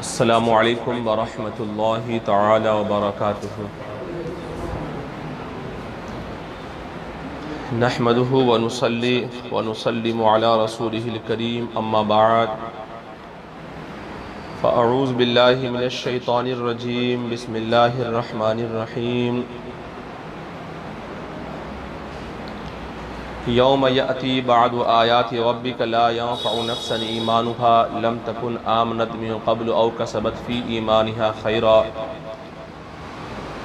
السلام علیکم ورحمۃ اللہ تعالی وبرکاتہ۔ نحمده ونصلي ونسلم على رسوله الكريم اما بعد فاعوذ باللہ من الشیطان الرجیم بسم اللہ الرحمن الرحیم۔ یوم یأتی بعد آیات ربک لا ينفع نفسا ایمانها لم تکن آمنت من قبل او کسبت فی ایمانها خیرا۔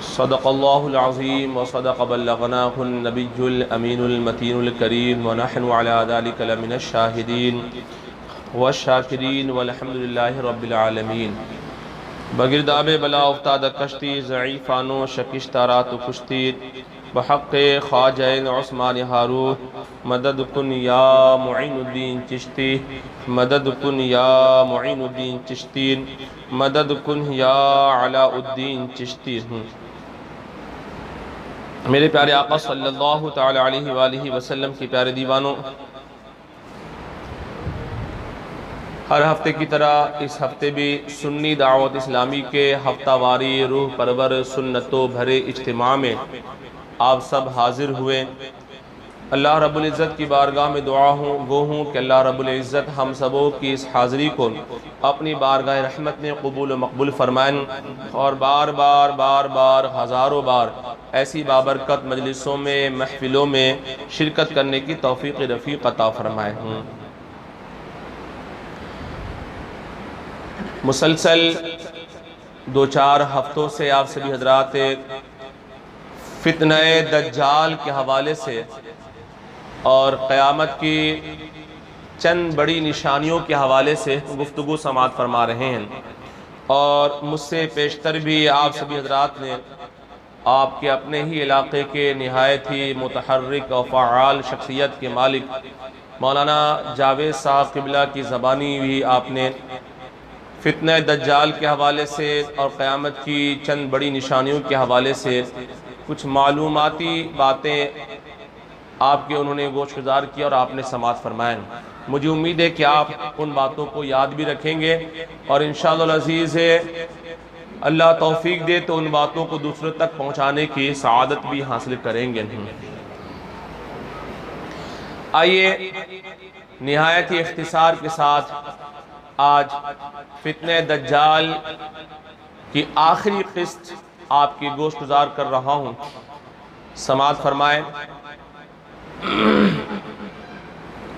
صدق اللہ العظیم وصدق بلغناہ النبی الامین المتین الکریم ونحن علی ذلک لمن الشاہدین والشاکرین والحمدللہ رب العالمین۔ بگرداب بلا افتاد کشتی ضعیفانو شکشتہ رات کشتی بحق خواجہ عثمان ہاروت مدد کن یا معین الدین چشتی، مدد کن یا معین الدین چشتی، مدد کن یا علاء الدین چشتی۔ میرے پیارے آقا صلی اللہ تعالی علیہ وآلہ وسلم کی پیارے دیوانوں، ہر ہفتے کی طرح اس ہفتے بھی سنی دعوت اسلامی کے ہفتہ واری روح پرور سنتوں بھرے اجتماع میں آپ سب حاضر ہوئے۔ اللہ رب العزت کی بارگاہ میں دعا ہوں کہ اللہ رب العزت ہم سبوں کی اس حاضری کو اپنی بارگاہ رحمت میں قبول و مقبول فرمائیں، اور بار بار ہزاروں بار ایسی بابرکت مجلسوں میں محفلوں میں شرکت کرنے کی توفیق رفیق عطا فرمائیں۔ مسلسل دو چار ہفتوں سے آپ سبھی حضرات فتنہ دجال کے حوالے سے اور قیامت کی چند بڑی نشانیوں کے حوالے سے گفتگو سماعت فرما رہے ہیں، اور مجھ سے پیشتر بھی آپ سبھی حضرات نے آپ کے اپنے ہی علاقے کے نہایت ہی متحرک اور فعال شخصیت کے مالک مولانا جاوید صاحب قبلہ کی زبانی بھی آپ نے فتنہ دجال کے حوالے سے اور قیامت کی چند بڑی نشانیوں کے حوالے سے کچھ معلوماتی باتیں آپ کے انہوں نے گوش گزار کی اور آپ نے سماعت فرمائیں۔ مجھے امید ہے کہ آپ ان باتوں کو یاد بھی رکھیں گے، اور انشاءاللہ العزیز اللہ توفیق دے تو ان باتوں کو دوسروں تک پہنچانے کی سعادت بھی حاصل کریں گے۔ آئیے نہایت ہی اختصار کے ساتھ آج فتنہ دجال کی آخری قسط آپ کی گوش گزار کر رہا ہوں، سماعت فرمائیں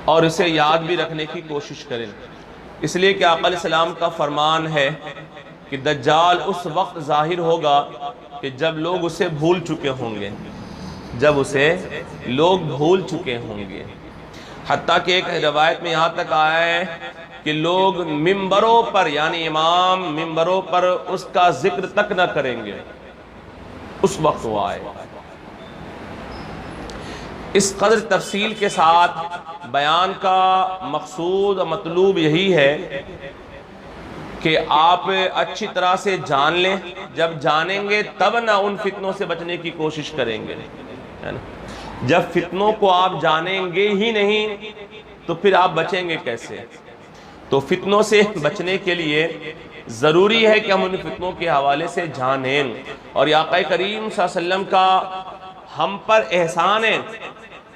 اور اسے یاد بھی رکھنے کی کوشش کریں، اس لیے کہ آقا علیہ السلام کا فرمان ہے کہ دجال اس وقت ظاہر ہوگا کہ جب لوگ اسے بھول چکے ہوں گے، جب اسے لوگ بھول چکے ہوں گے۔ حتیٰ کہ ایک روایت میں یہاں تک آیا ہے کہ لوگ ممبروں پر، یعنی امام ممبروں پر اس کا ذکر تک نہ کریں گے، اس وقت وہ آئے۔ اس قدر تفصیل کے ساتھ بیان کا مقصود اور مطلوب یہی ہے کہ آپ اچھی طرح سے جان لیں، جب جانیں گے تب نہ ان فتنوں سے بچنے کی کوشش کریں گے، جب فتنوں کو آپ جانیں گے ہی نہیں تو پھر آپ بچیں گے کیسے؟ تو فتنوں سے بچنے کے لیے ضروری ہے کہ ہم ان فتنوں کے حوالے سے جانیں، اور آقا کریم صلی اللہ علیہ وسلم کا ہم پر احسان ہے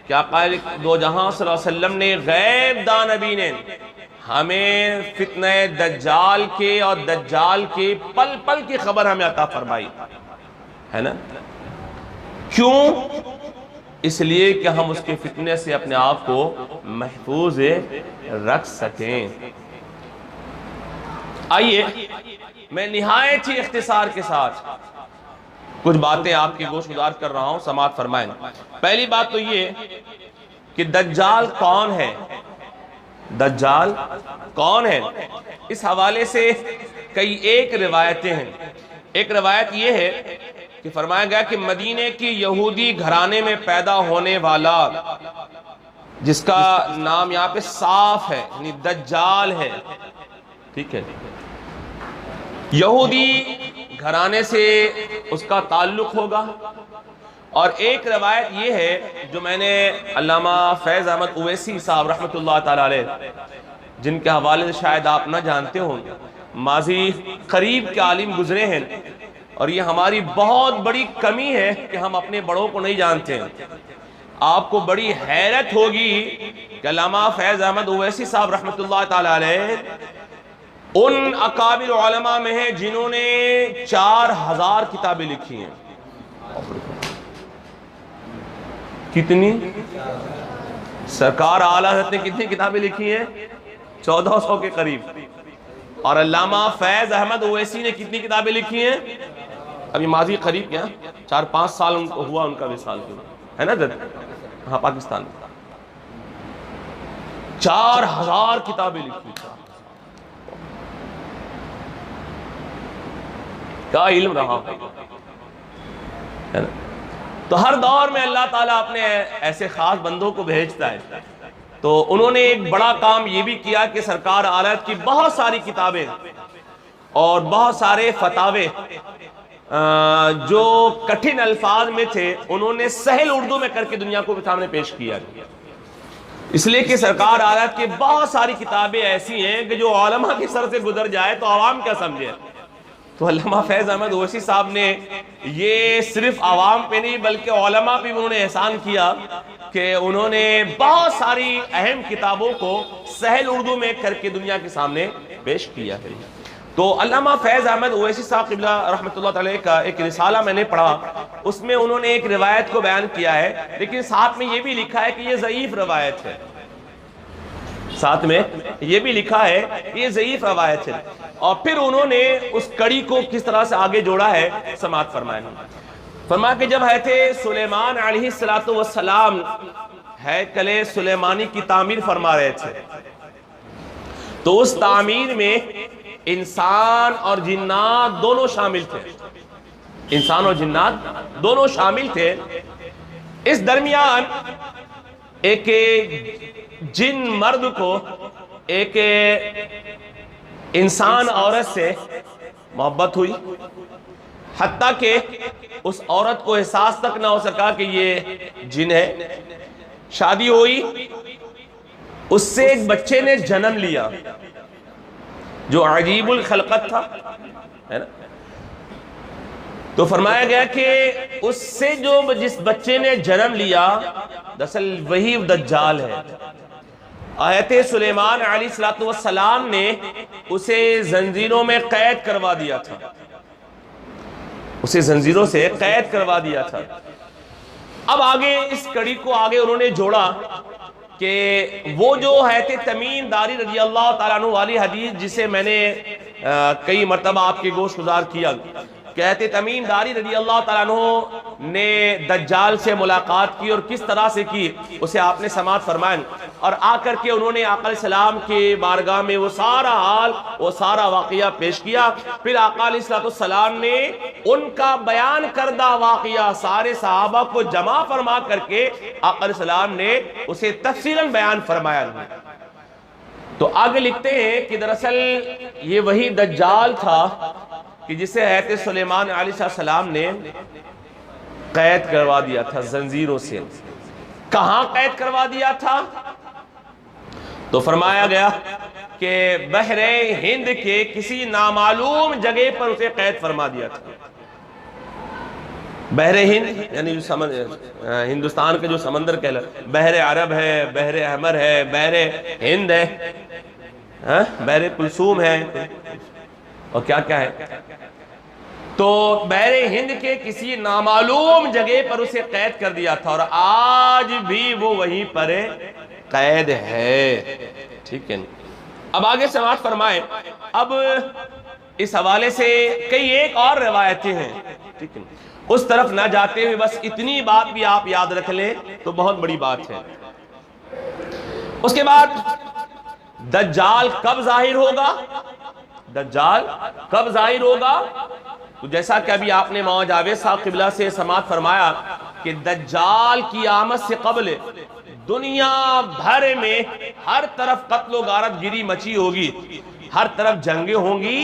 کہ آقا دو جہاں صلی اللہ علیہ وسلم نے غیب دانبی نے ہمیں فتنہ دجال کے اور دجال کے پل پل کی خبر ہمیں عطا فرمائی ہے نا۔ کیوں؟ اس لیے کہ ہم اس کے فتنے سے اپنے آپ کو محفوظ رکھ سکیں۔ آئیے میں نہایت ہی اختصار کے ساتھ کچھ باتیں آپ کی گوش گزار کر رہا ہوں، سماعت فرمائیں۔ پہلی بات تو یہ کہ دجال کون ہے؟ دجال کون ہے؟ اس حوالے سے کئی ایک روایتیں ہیں۔ ایک روایت یہ ہے کہ فرمایا گیا کہ مدینے کی یہودی گھرانے میں پیدا ہونے والا، جس کا نام یہاں پہ صاف ہے، یعنی دجال ہے، ٹھیک ہے، یہودی گھرانے سے اس کا تعلق ہوگا۔ اور ایک روایت یہ ہے جو میں نے علامہ فیض احمد اویسی صاحب رحمۃ اللہ تعالی علیہ، جن کے حوالے سے شاید آپ نہ جانتے ہوں، ماضی قریب کے عالم گزرے ہیں، اور یہ ہماری بہت بڑی کمی ہے کہ ہم اپنے بڑوں کو نہیں جانتے ہیں۔ آپ کو بڑی حیرت ہوگی کہ علامہ فیض احمد اویسی صاحب رحمۃ اللہ تعالی علیہ ان اکابر علماء میں ہیں جنہوں نے 4000 کتابیں لکھی ہیں۔ کتنی؟ سرکار اعلیٰ حضرت نے کتنی کتابیں لکھی ہیں؟ 1400 کے قریب۔ اور علامہ فیض احمد اویسی نے کتنی کتابیں لکھی ہیں؟ ابھی ماضی قریب کیا 4-5 سال ہوا ان کا وصال ہے نا ہاں پاکستان میں 4000 کتابیں لکھی۔ کیا علم رہا ہے نا؟ تو ہر دور میں اللہ تعالیٰ اپنے ایسے خاص بندوں کو بھیجتا ہے۔ تو انہوں نے ایک بڑا کام یہ بھی کیا کہ سرکار اعلیٰ کی بہت ساری کتابیں اور بہت سارے فتاوے جو کٹھن الفاظ میں تھے انہوں نے سہل اردو میں کر کے دنیا کو سامنے پیش کیا۔ اس لیے کہ سرکار اعلیٰ کی بہت ساری کتابیں ایسی ہیں کہ جو علماء کے سر سے گزر جائے تو عوام کیا سمجھے۔ تو علامہ فیض احمد اویسی صاحب نے یہ صرف عوام پہ نہیں بلکہ علماء پہ انہوں نے احسان کیا کہ انہوں نے بہت ساری اہم کتابوں کو سہل اردو میں کر کے دنیا کے سامنے پیش کیا ہے۔ تو علامہ فیض احمد اویسی صاحب قبلہ رحمۃ اللہ تعالی کا ایک رسالہ میں نے پڑھا، اس میں انہوں نے ایک روایت کو بیان کیا ہے، لیکن ساتھ میں یہ بھی لکھا ہے کہ یہ ضعیف روایت ہے۔ ساتھ میں یہ بھی لکھا ہے کہ یہ ضعیف روایت ہے، اور پھر انہوں نے اس کڑی کو کس طرح سے آگے جوڑا ہے سماعت فرمائیں۔ فرمایا کہ جب حضرت سلیمان علیہ السلام ہیکل سلیمانی کی تعمیر فرما رہے تھے تو اس تعمیر میں انسان اور جنات دونوں شامل تھے۔ انسان اور جنات دونوں شامل تھے۔ اس درمیان ایک جن مرد کو ایک انسان عورت سے محبت ہوئی، حتیٰ کہ اس عورت کو احساس تک نہ ہو سکا کہ یہ جن ہے۔ شادی ہوئی، اس سے ایک بچے نے جنم لیا جو عجیب الخلقت تھا، ہے نا؟ تو فرمایا گیا کہ اس سے جس بچے نے جنم لیا دراصل وہی دجال ہے۔ حضرت سلیمان علیہ السلام نے اسے زنجیروں میں قید کروا دیا تھا، اسے زنجیروں سے قید کروا دیا تھا۔ اب آگے اس کڑی کو آگے انہوں نے جوڑا کہ وہ جو حضرت تمیم داری رضی اللہ تعالیٰ عنہ والی حدیث جسے میں نے کئی مرتبہ آپ کے گوش گزار کیا کہ حضرت تمیم داری رضی اللہ تعالیٰ عنہ نے دجال سے ملاقات کی اور کس طرح سے کی اسے آپ نے سماعت فرمائیں، اور آ کر کے انہوں نے آقا علیہ السلام کے بارگاہ میں وہ سارا حال وہ سارا واقعہ پیش کیا۔ پھر آقا علیہ السلام نے ان کا بیان کردہ واقعہ سارے صحابہ کو جمع فرما کر کے آقا علیہ السلام نے اسے تفصیلاً بیان فرمایا۔ تو آگے لکھتے ہیں کہ دراصل یہ وہی دجال تھا کہ جسے حضرت سلیمان علیہ السلام نے قید کروا دیا تھا زنجیروں سے۔ کہاں قید کروا دیا تھا؟ تو فرمایا گیا کہ بحر ہند کے کسی نامعلوم جگہ پر اسے قید فرما دیا تھا۔ بحر ہند یعنی ہندوستان کے جو سمندر کہلاتا ہے، بحر عرب ہے، بحر احمر ہے، بحر ہند ہے، بحر کلثوم ہے، اور کیا کیا ہے۔ تو بحر ہند کے کسی نامعلوم جگہ پر اسے قید کر دیا تھا، اور آج بھی وہ وہیں پر قید ہے۔ ٹھیک ہے، اب آگے سماعت فرمائیں۔ اب اس حوالے سے کئی ایک اور روایتیں ہیں، ٹھیک ہے، اس طرف نہ جاتے ہوئے بس اتنی بات بھی آپ یاد رکھ لیں تو بہت بڑی بات ہے۔ اس کے بعد دجال کب ظاہر ہوگا؟ دجال کب ظاہر ہوگا؟ تو جیسا کہ ابھی آپ نے مولانا جاوید صاحب قبلہ سے سماعت فرمایا کہ دجال کی آمد سے قبل دنیا بھر میں ہر طرف قتل و غارت گری مچی ہوگی، ہر طرف جنگیں ہوں گی،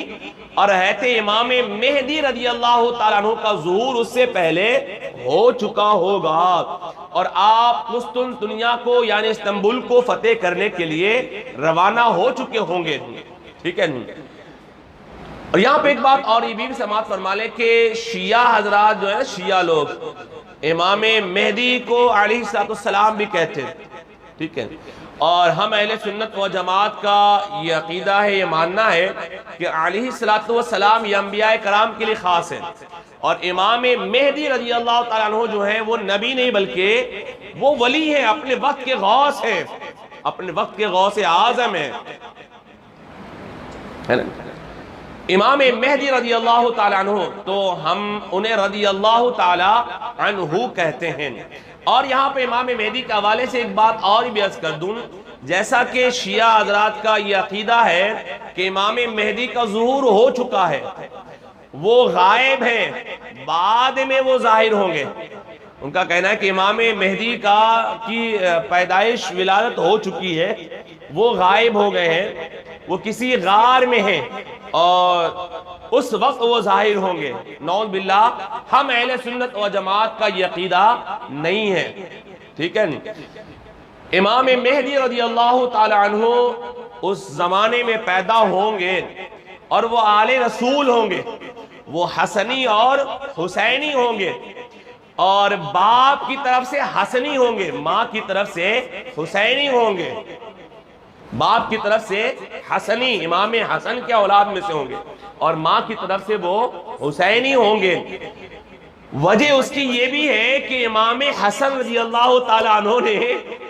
اور حضرت امام مہدی رضی اللہ تعالیٰ عنہ کا ظہور اس سے پہلے ہو چکا ہوگا، اور آپ قسطنطنیہ کو یعنی استنبول کو فتح کرنے کے لیے روانہ ہو چکے ہوں گے۔ ٹھیک ہے، اور یہاں پہ ایک بات اور یہ بھی سماعت فرما لیں کہ شیعہ حضرات جو ہے نا، شیعہ لوگ امام مہدی کو علیہ السلام بھی کہتے ہیں، ٹھیک ہے، اور ہم اہل سنت و جماعت کا یہ عقیدہ ہے، یہ ماننا ہے کہ علیہ السلام یہ انبیاء کرام کے لیے خاص ہے، اور امام مہدی رضی اللہ تعالیٰ عنہ جو ہیں وہ نبی نہیں بلکہ وہ ولی ہیں، اپنے وقت کے غوث ہیں، اپنے وقت کے غوث اعظم ہیں، ہے نا؟ امام مہدی رضی اللہ تعالیٰ عنہ تو ہم انہیں رضی اللہ تعالیٰ عنہ کہتے ہیں۔ اور یہاں پہ امام مہدی کے حوالے سے ایک بات اور بھی عرض کر دوں، جیسا کہ شیعہ حضرات کا یہ عقیدہ ہے کہ امام مہدی کا ظہور ہو چکا ہے، وہ غائب ہیں، بعد میں وہ ظاہر ہوں گے۔ ان کا کہنا ہے کہ امام مہدی کی پیدائش ولادت ہو چکی ہے، وہ غائب ہو گئے ہیں، وہ کسی غار میں ہیں اور اس وقت وہ ظاہر ہوں گے۔ نعوذ باللہ، ہم اہل سنت و جماعت کا یہ عقیدہ نہیں ہے، ٹھیک ہے۔ امام مہدی رضی اللہ تعالی عنہ اس زمانے میں پیدا ہوں گے اور وہ آل رسول ہوں گے، وہ حسنی اور حسینی ہوں گے، اور باپ کی طرف سے حسنی ہوں گے، ماں کی طرف سے حسینی ہوں گے۔ باپ کی طرف سے حسنی، امام حسن کے اولاد میں سے ہوں گے، اور ماں کی طرف سے وہ حسینی ہوں گے۔ وجہ اس کی یہ بھی ہے کہ امام حسن رضی اللہ تعالیٰ عنہ نے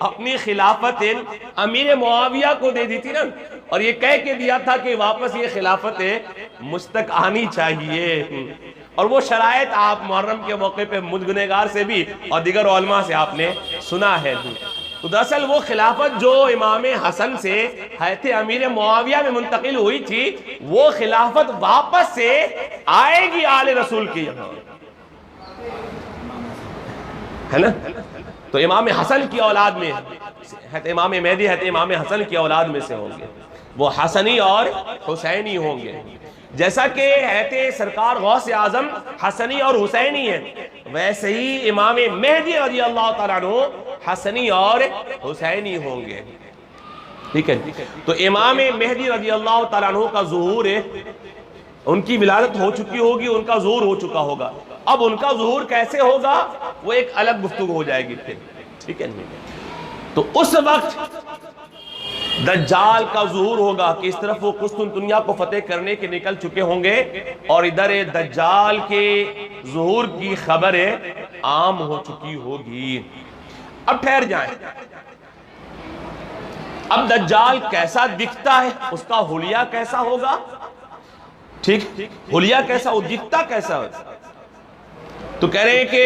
اپنی خلافت امیر معاویہ کو دے دی تھی نا، اور یہ کہہ کے دیا تھا کہ واپس یہ خلافت مجھ تک آنی چاہیے، اور وہ شرائط آپ محرم کے موقع پہ مجھ گنہگار سے بھی اور دیگر علماء سے آپ نے سنا ہے۔ تو دراصل وہ خلافت جو امام حسن سے حضرت امیر معاویہ میں منتقل ہوئی تھی، وہ خلافت واپس سے آئے گی آل رسول کی یہاں، ہے نا؟ تو امام حسن کی اولاد میں حضرت امام مہدی حضرت امام حسن کی اولاد میں سے ہوں گے، وہ حسنی اور حسینی ہوں گے۔ جیسا کہ حضرت سرکار غوث اعظم حسنی اور حسینی ہیں، ویسے ہی امام مہدی رضی اللہ تعالیٰ عنہ حسنی اور حسینی ہوں گے، ٹھیک ہے۔ تو امام مہدی رضی اللہ تعالیٰ عنہ کا ظہور ہے، ان کی ولادت ہو چکی ہوگی، ان کا ظہور ہو چکا ہوگا۔ اب ان کا ظہور کیسے ہوگا وہ ایک الگ گفتگو ہو جائے گی پھر، ٹھیک ہے۔ تو اس وقت دجال کا ظہور ہوگا کہ اس طرف وہ قسطنطنیہ کو فتح کرنے کے نکل چکے ہوں گے، اور ادھر دجال کے ظہور کی خبر عام ہو چکی ہوگی۔ اب ٹھہر جائیں، اب دجال کیسا دکھتا ہے، اس کا حلیہ کیسا ہوگا، ٹھیک، حلیہ کیسا ہو، دکھتا کیسا ہو؟ تو کہہ رہے ہیں کہ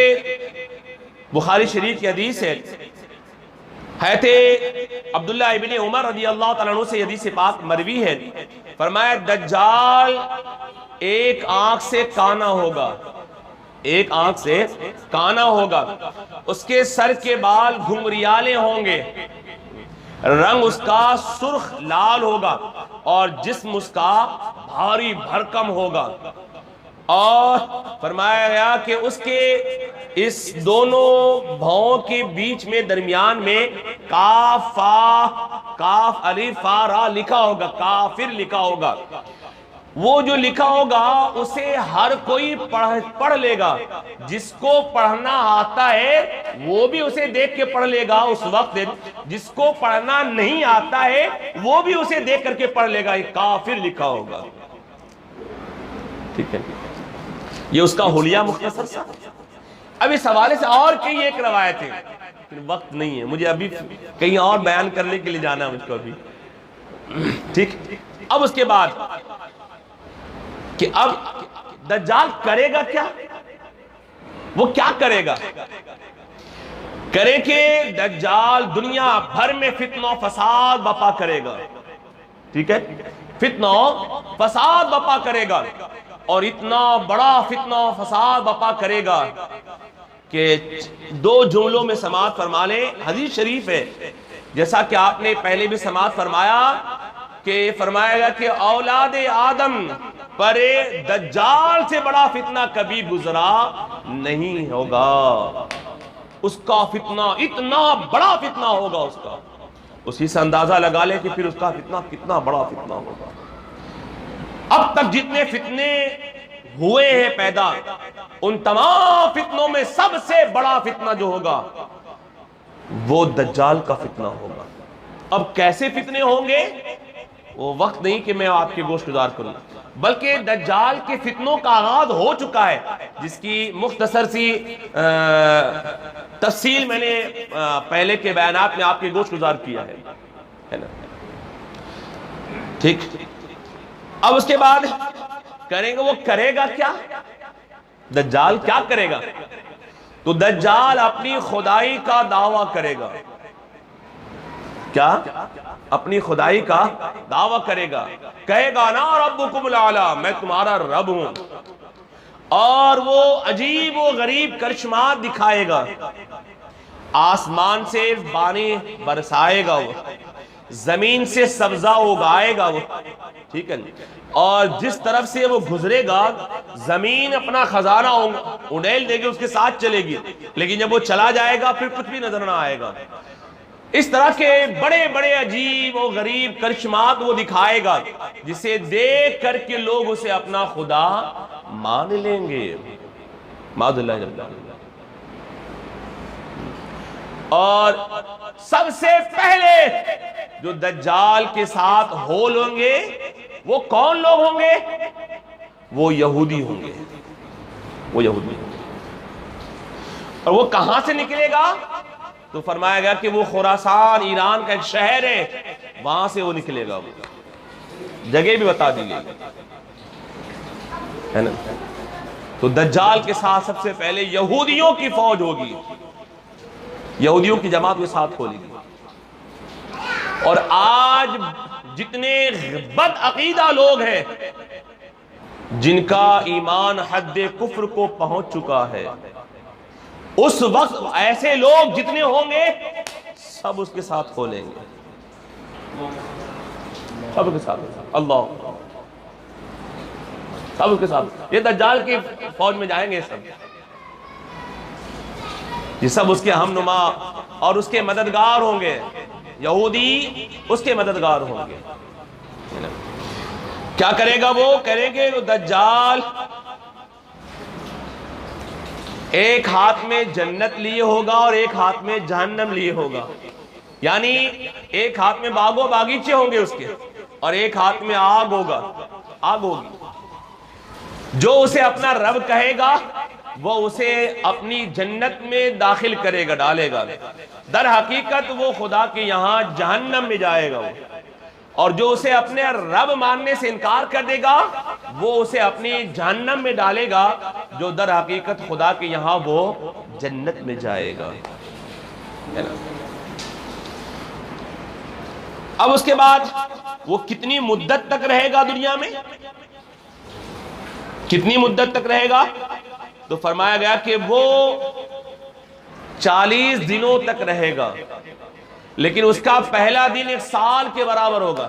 بخاری شریف کی حدیث ہے، حضرت عبداللہ ابن عمر رضی اللہ تعالیٰ عنہ سے حدیث پاک مروی ہے، فرمایا دجال ایک آنکھ سے کانا ہوگا، ایک آنکھ سے کانا ہوگا، اس کے سر کے بال گھنگریالے ہوں گے، رنگ اس کا سرخ لال ہوگا، اور جسم اس کا بھاری بھرکم ہوگا، اور فرمایا گیا کہ اس کے اس دونوں بھاؤں کے بیچ میں درمیان میں کاف الف فا را لکھا ہوگا، کافر لکھا ہوگا۔ وہ جو لکھا ہوگا اسے ہر کوئی پڑھ لے گا، جس کو پڑھنا آتا ہے وہ بھی اسے دیکھ کے پڑھ لے گا اس وقت، جس کو پڑھنا نہیں آتا ہے وہ بھی اسے دیکھ کر کے پڑھ لے گا، یہ کافر لکھا ہوگا، ٹھیک ہے۔ یہ اس کا حلیہ مختصر سا۔ اب اس حوالے سے اور کئی ایک روایت ہے، وقت نہیں ہے، مجھے ابھی کہیں اور بیان کرنے کے لیے جانا ہے مجھ کو ابھی، ٹھیک۔ اب اس کے بعد کہ اب دجال کرے گا کیا، وہ کیا کرے گا؟ کرے کہ دجال دنیا بھر میں فتنہ و فساد بپا کرے گا، ٹھیک ہے، فتنہ و فساد بپا کرے گا، اور اتنا بڑا فتنہ و فساد بپا کرے گا کہ دو جملوں میں سماعت فرما لیں۔ حدیث شریف ہے، جیسا کہ آپ نے پہلے بھی سماعت فرمایا، کہ فرمایا گا کہ اولاد آدم پر دجال سے بڑا فتنہ کبھی گزرا نہیں ہوگا، اس کا فتنہ اتنا بڑا فتنہ ہوگا، اس کا اسی سے اندازہ لگا لے کہ پھر اس کا فتنہ کتنا بڑا فتنہ ہوگا۔ اب تک جتنے فتنے ہوئے ہیں پیدا، ان تمام فتنوں میں سب سے بڑا فتنہ جو ہوگا وہ دجال کا فتنہ ہوگا۔ اب کیسے فتنے ہوں گے وہ وقت نہیں کہ میں آپ کے گوش گزار کروں، بلکہ دجال کے فتنوں کا آغاز ہو چکا ہے، جس کی مختصر سی تفصیل میں نے پہلے کے بیانات میں آپ کے گوش گزار کیا ہے نا، ٹھیک۔ اب اس کے بعد کریں گے، وہ کرے گا کیا؟ دجال کیا کرے گا؟ تو دجال اپنی خدائی کا دعویٰ کرے گا۔ کیا؟ اپنی خدائی کا دعویٰ کرے گا، کہے گا نا ربکم الاعلی، میں تمہارا رب ہوں، اور وہ عجیب و غریب کرشمات دکھائے گا، آسمان سے پانی برسائے گا، وہ زمین سے سبزہ اگائے گا، وہ ٹھیک ہے، اور جس طرف سے وہ گزرے گا زمین اپنا خزانہ اڈیل دے گی، اس کے ساتھ چلے گی، لیکن جب وہ چلا جائے گا پھر کچھ بھی نظر نہ آئے گا۔ اس طرح کے بڑے بڑے عجیب و غریب کرشمات وہ دکھائے گا، جسے دیکھ کر کے لوگ اسے اپنا خدا مان لیں گے، معاذ اللہ جل جلالہ۔ اور سب سے پہلے جو دجال کے ساتھ ہول ہوں گے وہ کون لوگ ہوں گے؟ وہ یہودی ہوں گے، وہ یہودی ہوں گے۔ اور وہ کہاں سے نکلے گا؟ تو فرمایا گیا کہ وہ خراسان، ایران کا ایک شہر ہے، وہاں سے وہ نکلے گا، وہ جگہ بھی بتا دی گئی ہے نا۔ تو دجال کے ساتھ سب سے پہلے یہودیوں کی فوج ہوگی، یہودیوں کی جماعت کے ساتھ کھولے گی۔ اور آج جتنے بد عقیدہ لوگ ہیں جن کا ایمان حد کفر کو پہنچ چکا ہے، اس وقت ایسے لوگ جتنے ہوں گے سب اس کے ساتھ کھولیں گے، سب کے ساتھ، اللہ سب اس کے ساتھ، یہ دجال کی فوج میں جائیں گے سب، یہ سب اس کے ہمنما اور اس کے مددگار ہوں گے، یہودی اس کے مددگار ہوں گے۔ کیا کرے گا وہ؟ کریں گے دجال ایک ہاتھ میں جنت لیے ہوگا اور ایک ہاتھ میں جہنم لیے ہوگا، یعنی ایک ہاتھ میں باغ و باغیچے ہوں گے اس کے، اور ایک ہاتھ میں آگ ہوگا، آگ ہوگی۔ جو اسے اپنا رب کہے گا وہ اسے اپنی جنت میں داخل کرے گا، ڈالے گا، در حقیقت وہ خدا کے یہاں جہنم میں جائے گا وہ، اور جو اسے اپنے رب ماننے سے انکار کر دے گا وہ اسے اپنی جہنم میں ڈالے گا، جو در حقیقت خدا کے یہاں وہ جنت میں جائے گا۔ اب اس کے بعد وہ کتنی مدت تک رہے گا دنیا میں؟ کتنی مدت تک رہے گا؟ تو فرمایا گیا کہ وہ 40 دنوں تک رہے گا، لیکن اس کا پہلا دن 1 سال کے برابر ہوگا،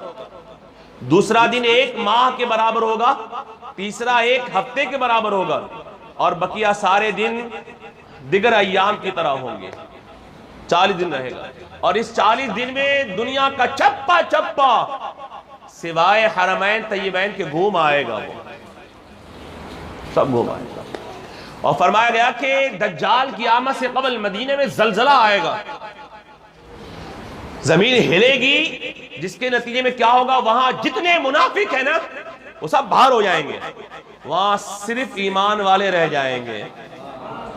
دوسرا دن 1 ماہ کے برابر ہوگا، تیسرا 1 ہفتے کے برابر ہوگا، اور بقیہ سارے دن دیگر ایام کی طرح ہوں گے۔ 40 دن رہے گا، اور اس 40 دن میں دنیا کا چپا چپا سوائے حرمین طیبین کے گھوم آئے گا، وہ سب گھوم آئے گا۔ اور فرمایا گیا کہ دجال کی آمد سے قبل مدینے میں زلزلہ آئے گا، زمین ہلے گی، جس کے نتیجے میں کیا ہوگا؟ وہاں جتنے منافق ہیں نا وہ سب باہر ہو جائیں گے، وہاں صرف ایمان والے رہ جائیں گے،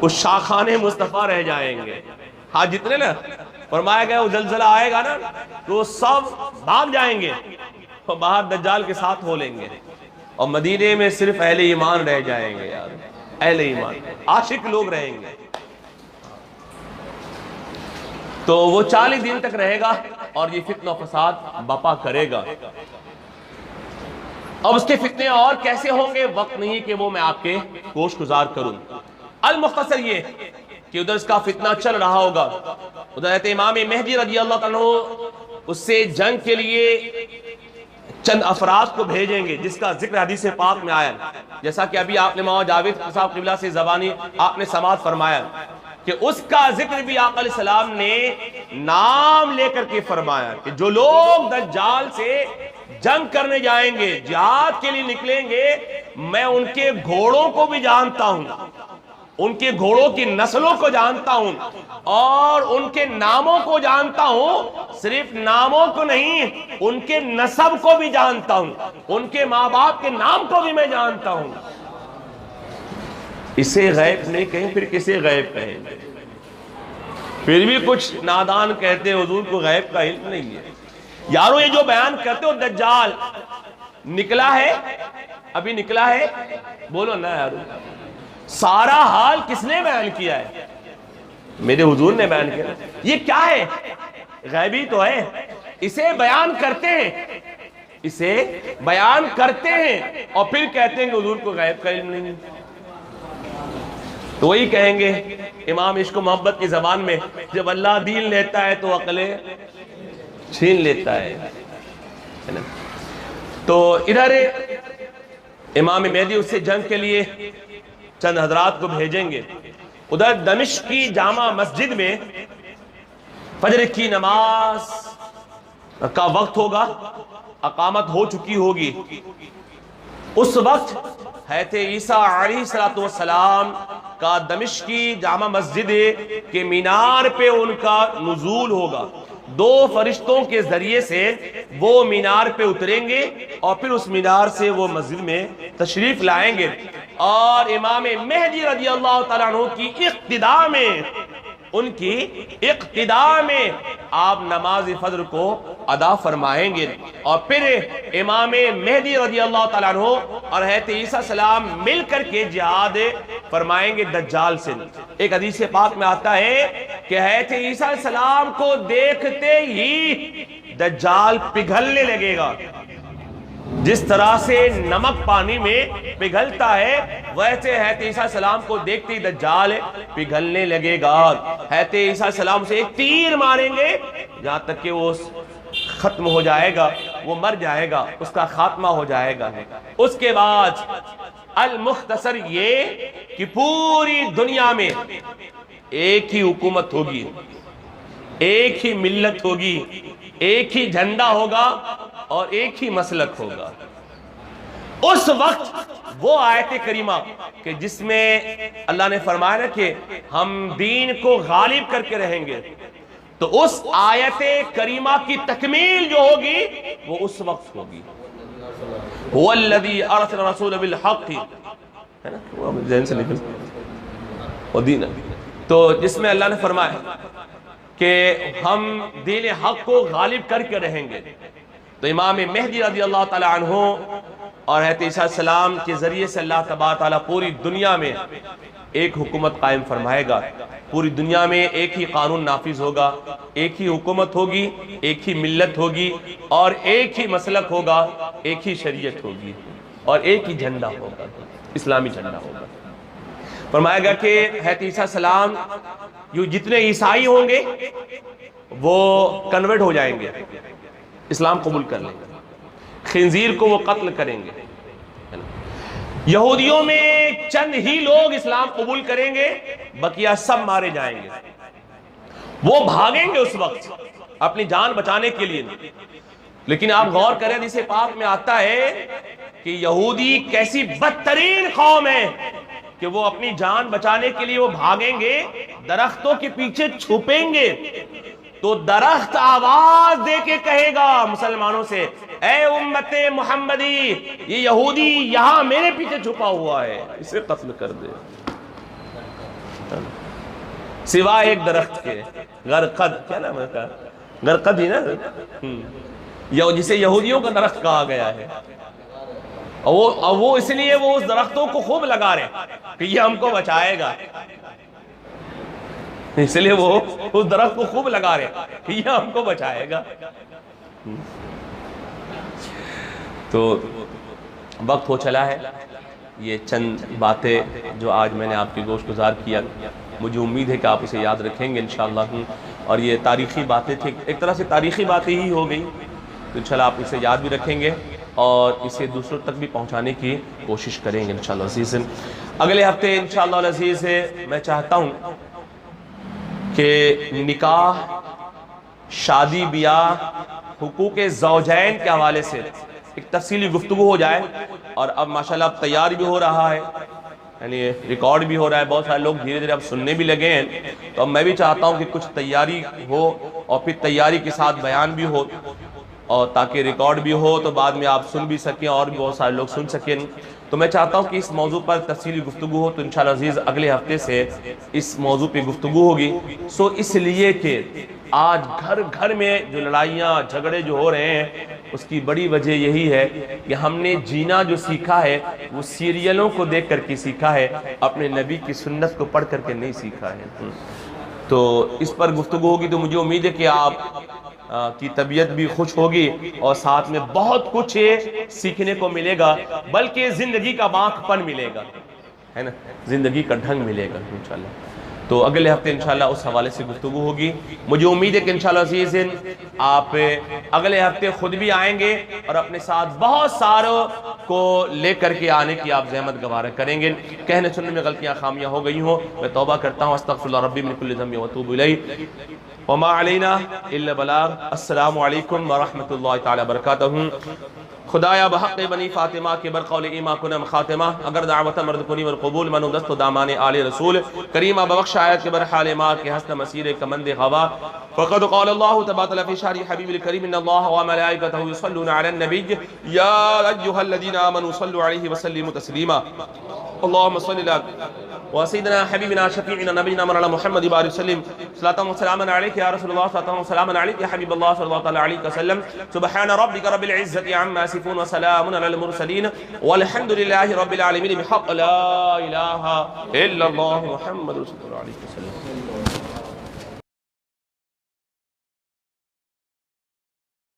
اس شاخان مصطفیٰ رہ جائیں گے۔ ہاں جتنے نا فرمایا گیا وہ زلزلہ آئے گا نا تو سب بھاگ جائیں گے اور باہر دجال کے ساتھ ہو لیں گے، اور مدینے میں صرف اہل ایمان رہ جائیں گے، یار اہل ایمان عاشق لوگ رہیں گے۔ تو وہ 40 دن تک رہے گا اور یہ فتنہ و فساد بپا کرے گا۔ اب اس کے فتنے اور کیسے ہوں گے وقت نہیں کہ وہ میں آپ کے گوش گزار کروں۔ المختصر یہ کہ ادھر اس کا فتنہ چل رہا ہوگا، ادھر امام مہدی رضی اللہ عنہ اس سے جنگ کے لیے چند افراد کو بھیجیں گے، جس کا ذکر حدیث پاک میں آیا، جیسا کہ ابھی آپ نے مولانا جاوید صاحب قبلہ سے زبانی آپ نے سماعت فرمایا کہ اس کا ذکر بھی آقا علیہ السلام نے نام لے کر کے فرمایا کہ جو لوگ دجال سے جنگ کرنے جائیں گے، جہاد کے لیے نکلیں گے، میں ان کے گھوڑوں کو بھی جانتا ہوں، ان کے گھوڑوں کی نسلوں کو جانتا ہوں، اور ان کے ناموں کو جانتا ہوں، صرف ناموں کو نہیں، ان کے نسب کو بھی جانتا ہوں، ان کے ماں باپ کے نام کو بھی میں جانتا ہوں۔ اسے غیب نہیں کہیں، پھر کسے غیب کہیں گے؟ پھر بھی کچھ نادان کہتے ہیں حضور کو غیب کا علم نہیں ہے۔ یارو یہ جو بیان کرتے ہو دجال نکلا ہے، ابھی نکلا ہے، بولو نا یارو، سارا حال کس نے بیان کیا ہے؟ میرے حضور نے بیان کیا۔ یہ کیا ہے؟ غیبی تو ہے، اسے بیان کرتے ہیں، اسے بیان کرتے ہیں اور پھر کہتے ہیں کہ حضور کو غیب کا علم نہیں ہے۔ تو وہی کہیں گے امام عشق و محبت کی زبان میں، جب اللہ دین لیتا ہے تو عقلیں چھین لیتا ہے۔ تو ادھر امام مہدی اس سے جنگ کے لیے چند حضرات کو بھیجیں گے، ادھر دمشق کی جامع مسجد میں فجر کی نماز کا وقت ہوگا، اقامت ہو چکی ہوگی۔ اس وقت حضرت عیسیٰ علیہ السلام کا دمشق کی جامع مسجد کے مینار پہ ان کا نزول ہوگا۔ دو فرشتوں کے ذریعے سے وہ مینار پہ اتریں گے اور پھر اس مینار سے وہ مسجد میں تشریف لائیں گے، اور امام مہدی رضی اللہ تعالیٰ عنہ کی اقتداء میں، ان کی اقتداء میں آپ نماز فجر کو ادا فرمائیں گے، اور پھر امام مہدی رضی اللہ تعالیٰ عنہ اور حضرت عیسیٰ السلام مل کر کے جہاد فرمائیں گے دجال سے۔ ایک حدیث پاک میں آتا ہے کہ حضرت عیسیٰ السلام کو دیکھتے ہی دجال پگھلنے لگے گا، جس طرح سے نمک پانی میں پگھلتا ہے، ویسے حضرت عیسیٰ السلام کو دیکھتے ہی دجال پگھلنے لگے گا۔ حضرت عیسیٰ السلام سے ایک تیر ماریں گے جہاں تک کہ وہ ختم ہو جائے گا، وہ مر جائے گا، اس کا خاتمہ ہو جائے گا۔ اس کے بعد المختصر یہ کہ پوری دنیا میں ایک ہی حکومت ہوگی، ایک ہی ملت ہوگی، ایک ہی جھنڈا ہوگا اور ایک ہی مسلک ہوگا۔ اس وقت وہ آیت کریمہ کہ جس میں اللہ نے فرمایا کہ ہم دین کو غالب کر کے رہیں گے، تو اس آیت کریمہ کی تکمیل جو ہوگی وہ اس وقت ہوگی۔ هو الذی ارسل الرسول بالحق، ہے نا، وہ ذہن سے نکل ودین، تو جس میں اللہ نے فرمایا کہ ہم دین حق کو غالب کر کے رہیں گے، تو امام مہدی رضی اللہ تعالی عنہ اور حضرت عیسیٰ السلام کے ذریعے سے اللہ تبارک تعالیٰ پوری دنیا میں ایک حکومت قائم فرمائے گا، پوری دنیا میں ایک ہی قانون نافذ ہوگا، ایک ہی حکومت ہوگی، ایک ہی ملت ہوگی، اور ایک ہی مسلک ہوگا، ایک ہی شریعت ہوگی، اور ایک ہی جھنڈا ہوگا، اسلامی جھنڈا ہوگا۔ فرمایا گیا کہ حضرت عیسیٰ السلام جتنے عیسائی ہوں گے وہ کنورٹ ہو جائیں گے، اسلام قبول کر لیں گے، خنزیر کو وہ قتل کریں گے۔ یہودیوں میں چند ہی لوگ اسلام قبول کریں گے، بقیہ سب مارے جائیں گے۔ وہ بھاگیں گے اس وقت اپنی جان بچانے کے لیے، لیکن آپ غور کریں حدیث پاک میں آتا ہے کہ یہودی کیسی بدترین قوم ہے کہ وہ اپنی جان بچانے کے لیے وہ بھاگیں گے، درختوں کے پیچھے چھپیں گے، تو درخت آواز دے کے کہے گا مسلمانوں سے، اے امت محمدی، یہ یہودی یہاں میرے پیچھے چھپا ہوا ہے، اسے قتل کر دے، سوائے ایک درخت کے، غرقد، کیا نام ہے کا، غرقد ہی نا، جسے یہودیوں کا درخت کہا گیا ہے، اور وہ اس لیے وہ اس درختوں کو خوب لگا رہے کہ یہ ہم کو بچائے گا، اس لیے وہ اس درخت کو خوب لگا رہے کہ یہ ہم کو بچائے گا۔ تو وقت ہو چلا ہے، یہ چند باتیں جو آج میں نے آپ کی گوش گزار کیا، مجھے امید ہے کہ آپ اسے یاد رکھیں گے انشاءاللہ، اور یہ تاریخی باتیں تھیں، ایک طرح سے تاریخی باتیں ہی ہو گئی، تو انشاءاللہ آپ اسے یاد بھی رکھیں گے اور اسے دوسروں تک بھی پہنچانے کی کوشش کریں گے انشاءاللہ عزیز۔ اگلے ہفتے انشاءاللہ عزیز میں چاہتا ہوں کہ نکاح، شادی بیاہ حقوق زوجین کے حوالے سے ایک تفصیلی گفتگو ہو جائے، اور اب ماشاءاللہ اب تیار بھی ہو رہا ہے، یعنی ریکارڈ بھی ہو رہا ہے، بہت سارے لوگ دھیرے دھیرے اب سننے بھی لگے ہیں، تو اب میں بھی چاہتا ہوں کہ کچھ تیاری ہو اور پھر تیاری کے ساتھ بیان بھی ہو، اور تاکہ ریکارڈ بھی ہو تو بعد میں آپ سن بھی سکیں اور بھی بہت سارے لوگ سن سکیں۔ تو میں چاہتا ہوں کہ اس موضوع پر تفصیلی گفتگو ہو، تو انشاءاللہ عزیز اگلے ہفتے سے اس موضوع پہ گفتگو ہوگی۔ سو اس لیے کہ آج گھر گھر میں جو لڑائیاں جھگڑے جو ہو رہے ہیں، اس کی بڑی وجہ یہی ہے کہ ہم نے جینا جو سیکھا ہے وہ سیریلوں کو دیکھ کر کے سیکھا ہے، اپنے نبی کی سنت کو پڑھ کر کے نہیں سیکھا ہے۔ تو اس پر گفتگو ہوگی، تو مجھے امید ہے کہ آپ کی طبیعت بھی خوش ہوگی اور ساتھ میں بہت کچھ سیکھنے کو ملے گا، بلکہ زندگی کا باق پن ملے گا، ہے نا، زندگی کا ڈھنگ ملے گا انشاءاللہ۔ تو اگلے ہفتے انشاءاللہ اس حوالے سے گفتگو ہوگی۔ مجھے امید ہے کہ انشاءاللہ عزیز آپ اگلے ہفتے خود بھی آئیں گے اور اپنے ساتھ بہت ساروں کو لے کر کے آنے کی آپ زحمت گوارہ کریں گے۔ کہنے سننے میں غلطیاں خامیاں ہو گئی ہوں، میں توبہ کرتا ہوں، استغفر اللہ ربی من کل ذنب واتوب الیہ، وما علینا الا البلاغ۔ السلام علیکم ورحمۃ اللہ تعالی وبرکاتہ۔ خدایا بحق بنی فاطمہ کے برقول ایما کنم خاتمہ، اگر دعوت مرد کنی والقبول منو دست و دامان آل رسول کریمہ ببخش آیت کے برحال ماں کے حسن مسیر کمند غوا، فقد قال اللہ تبارک فی شان حبیب الکریم ان اللہ وملائکتہ یصلون علی النبی یا ایھا الذین آمنوا صلوا علیہ وسلموا تسلیما، اللہم صل علی وسیدنا حبیبنا شفیعنا نبینا مولانا محمد بارک وسلم، صلاۃ و سلاما علیک یا رسول اللہ، صلاۃ و سلاما علیک یا حبیب اللہ صلی اللہ علیہ وسلم، سبحان ربک رب العزۃ عما یصفون وسلام علی المرسلین والحمد للہ رب العالمین بحق لا الہ الا اللہ محمد رسول اللہ علیہ وسلم۔